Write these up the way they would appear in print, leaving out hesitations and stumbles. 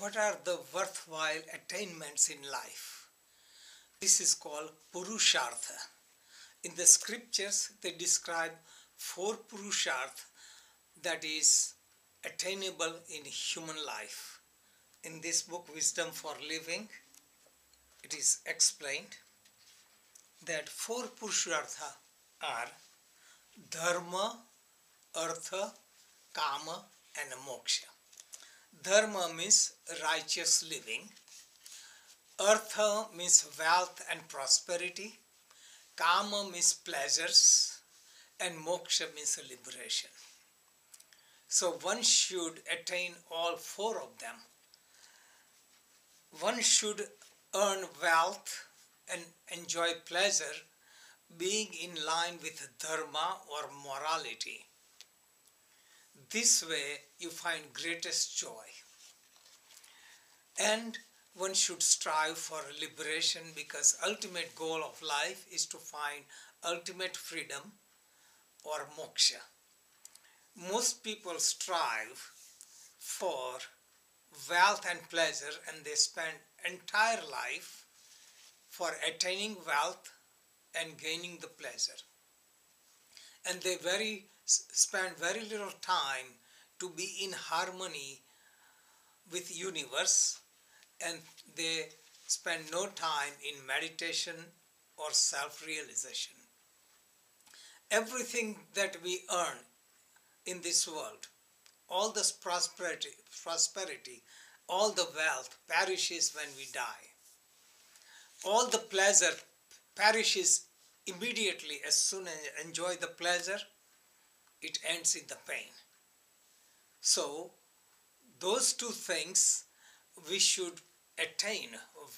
What are the worthwhile attainments in life? This is called Purushartha. In the scriptures, they describe 4 Purusharthas that is attainable in human life. In this book, Wisdom for Living, it is explained that 4 Purusharthas are Dharma, Artha, Kama and moksha. Dharma means righteous living. Artha means wealth and prosperity. Kama means pleasures. And moksha means liberation. So one should attain all 4 of them. One should earn wealth and enjoy pleasure, being in line with dharma or morality. This way you find greatest joy. And one should strive for liberation, because ultimate goal of life is to find ultimate freedom or moksha. Most people strive for wealth and pleasure, and they spend entire life for attaining wealth and gaining the pleasure. And they spend very little time to be in harmony with universe, and they spend no time in meditation or self-realization. Everything that we earn in this world, all this prosperity, all the wealth perishes when we die. All the pleasure perishes immediately. As soon as you enjoy the pleasure, it ends in the pain. So those 2 things we should attain,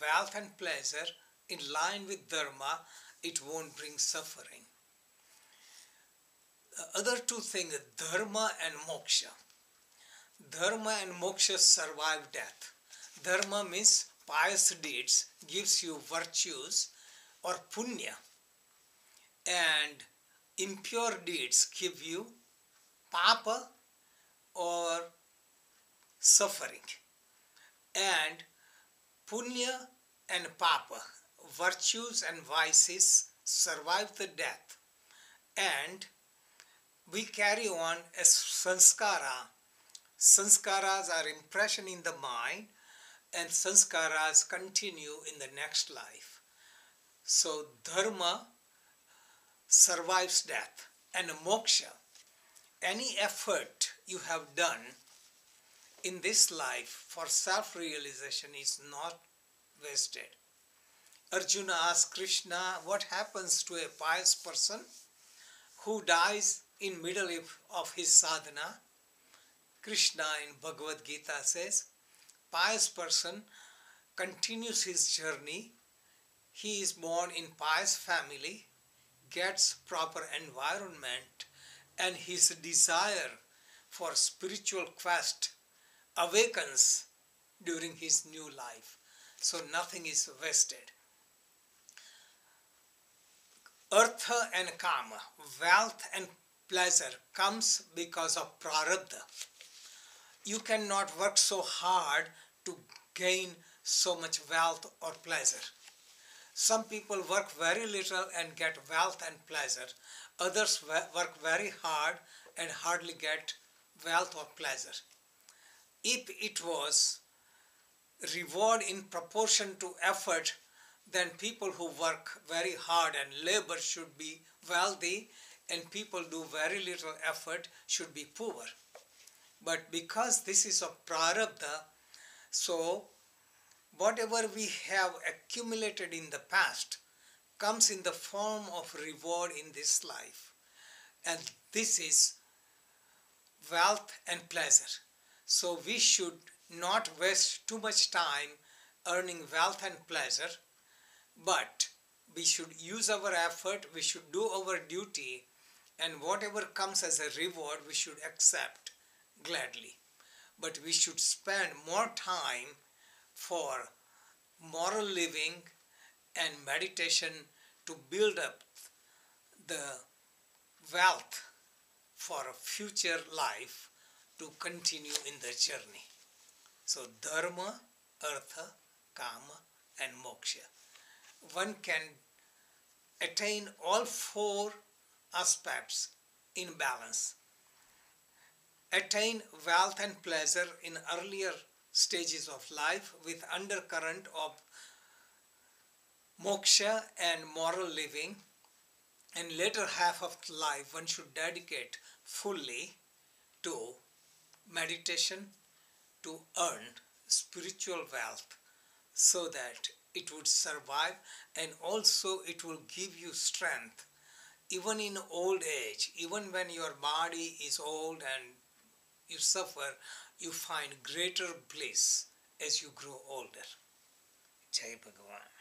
wealth and pleasure, in line with dharma. It won't bring suffering. The other 2 things, dharma and moksha. Dharma and moksha survive death. Dharma means pious deeds, gives you virtues or punya, and impure deeds give you papa or suffering. And punya and papa, virtues and vices, survive the death, and we carry on as sanskara. Sanskaras are impression in the mind, and sanskaras continue in the next life. So dharma survives death, and moksha, any effort you have done in this life for self-realization is not wasted. Arjuna asked Krishna, what happens to a pious person who dies in middle of his sadhana? Krishna in Bhagavad Gita says, pious person continues his journey. He is born in pious family, gets proper environment, and his desire for spiritual quest awakens during his new life. So nothing is wasted. Artha and Kama, wealth and pleasure, comes because of prarabdha. You cannot work so hard to gain so much wealth or pleasure. Some people work very little and get wealth and pleasure. Others work very hard and hardly get wealth or pleasure. If it was reward in proportion to effort, then people who work very hard and labor should be wealthy, and people do very little effort should be poor. But because this is of prarabdha, so whatever we have accumulated in the past comes in the form of reward in this life. And this is wealth and pleasure. So we should not waste too much time earning wealth and pleasure, but we should use our effort, we should do our duty, and whatever comes as a reward we should accept gladly. But we should spend more time for moral living and meditation to build up the wealth for a future life to continue in the journey. So Dharma, Artha, Kama and Moksha. One can attain all four aspects in balance. Attain wealth and pleasure in earlier stages of life with undercurrent of moksha and moral living, and later half of life one should dedicate fully to meditation to earn spiritual wealth so that it would survive, and also it will give you strength even in old age. Even when your body is old and you suffer, you find greater bliss as you grow older. Jai Bhagavan.